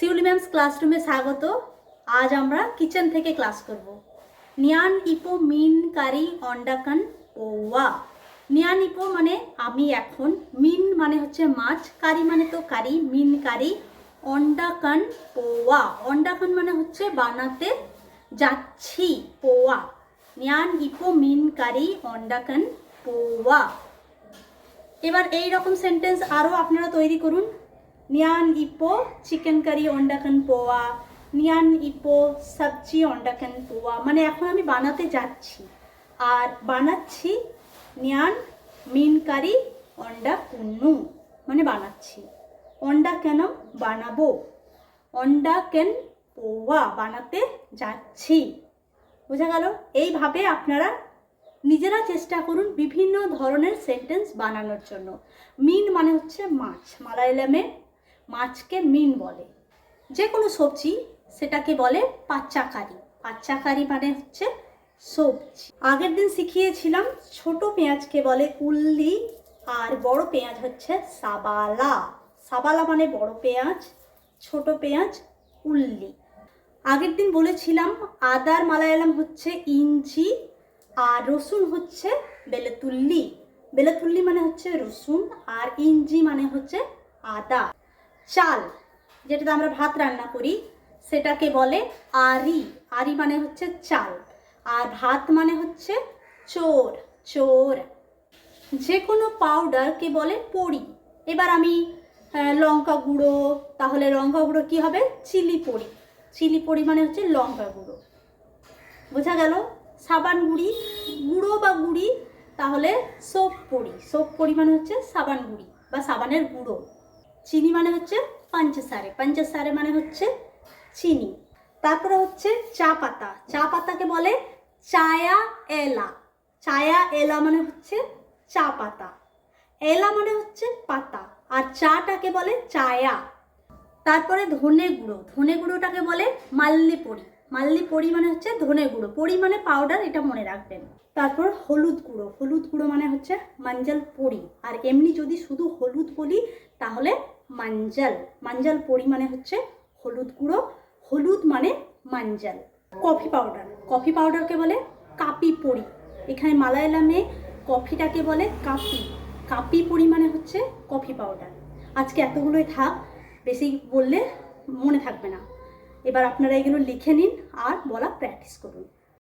শিউলি ম্যামস ক্লাসরুমে স্বাগত। আজ আমরা কিচেন থেকে ক্লাস করব। নিয়ান ইপো মিন কারি অন্ডাকান পোয়া। নিয়ান ইপো মানে আমি এখন, মিন মানে হচ্ছে মাছ, কারি মানে তো কারি, মিন কারি, অন্ডাকান পোয়া। অন্ডাকান মানে হচ্ছে বানাতে যাচ্ছি, পোয়া। নিয়ান ইপো মিন কারি অন্ডাকান পোয়া। এবার এই রকম সেন্টেন্স আরও আপনারা তৈরি করুন। নিয়ান ইপো চিকেন কারি অন্ডাকান পোয়া, নিয়ান ইপো সবজি অন্ডাকান পোয়া। মানে এখন আমি বানাতে যাচ্ছি আর বানাচ্ছি। নিয়ান মিন কারি অন্ডা কুন্নু মানে বানাচ্ছি। অন্ডা কেন বানাবো, অন্ডা কেন পোয়া বানাতে যাচ্ছি। বোঝা গেল? এইভাবে আপনারা নিজেরা চেষ্টা করুন বিভিন্ন ধরনের সেন্টেন্স বানানোর জন্য। মিন মানে হচ্ছে মাছ, মালায়ালামে মাছকে মিন বলে। যে কোনো সবজি সেটাকে বলে পাচ্চাকারি। পাচ্চাকারি মানে হচ্ছে সবজি। আগের দিন শিখিয়েছিলাম ছোট পেঁয়াজকে বলে উল্লি আর বড় পেঁয়াজ হচ্ছে সাবালা। সাবালা মানে বড় পেঁয়াজ, ছোট পেঁয়াজ উল্লি। আগের দিন বলেছিলাম আদার মালায়ালাম হচ্ছে ইঞ্চি আর রসুন হচ্ছে বেলেতুল্লি। বেলেতুল্লি মানে হচ্ছে রসুন আর ইঞ্জি মানে হচ্ছে আদা। চাল যেটাতে আমরা ভাত রান্না করি সেটাকে বলে আরি। আরি মানে হচ্ছে চাল আর ভাত মানে হচ্ছে চোর, চোর। যে কোনো পাউডারকে বলে পড়ি। এবার আমি লঙ্কা গুঁড়ো, তাহলে লঙ্কা গুঁড়ো কী হবে? চিলি পড়ি। চিলি পড়ি মানে হচ্ছে লঙ্কা গুঁড়ো। বোঝা গেল? সাবান গুঁড়ি, গুঁড়ো বা গুঁড়ি, তাহলে সোপ পড়ি। সোপ পড়ি মানে হচ্ছে সাবান গুঁড়ি বা সাবানের গুঁড়ো। চিনি মানে হচ্ছে পঞ্চসারে। পঞ্চসারে মানে হচ্ছে চিনি। তারপরে হচ্ছে চা পাতা। চা পাতাকে বলে চায়া এলা। চায়া এলা মানে হচ্ছে চা পাতা। এলা মানে হচ্ছে পাতা আর চাটাকে বলে চায়া। তারপরে ধনে গুঁড়ো। ধনে গুঁড়োটাকে বলে মাল্লি পড়ি। মাল্লি পড়ি মানে হচ্ছে ধনে গুঁড়ো। পড়ি মানে পাউডার, এটা মনে রাখবেন। তারপর হলুদ গুঁড়ো। হলুদ গুঁড়ো মানে হচ্ছে মঞ্জল পড়ি। আর এমনি যদি শুধু হলুদ বলি তাহলে মঞ্জল। মঞ্জল পড়ি মানে হচ্ছে হলুদ গুঁড়ো। হলুদ মানে মঞ্জল। Coffee powder. কফি পাউডারকে বলে কাপি পড়ি। এখানে মালায়ালামে কফিটাকে বলে কাপি। কাপি পড়ি মানে হচ্ছে কফি পাউডার। আজকে এতগুলোই থাক, বেশি বললে মনে থাকবে না। এবার আপনারা এগুলো লিখে নিন আর বলা প্র্যাকটিস করুন।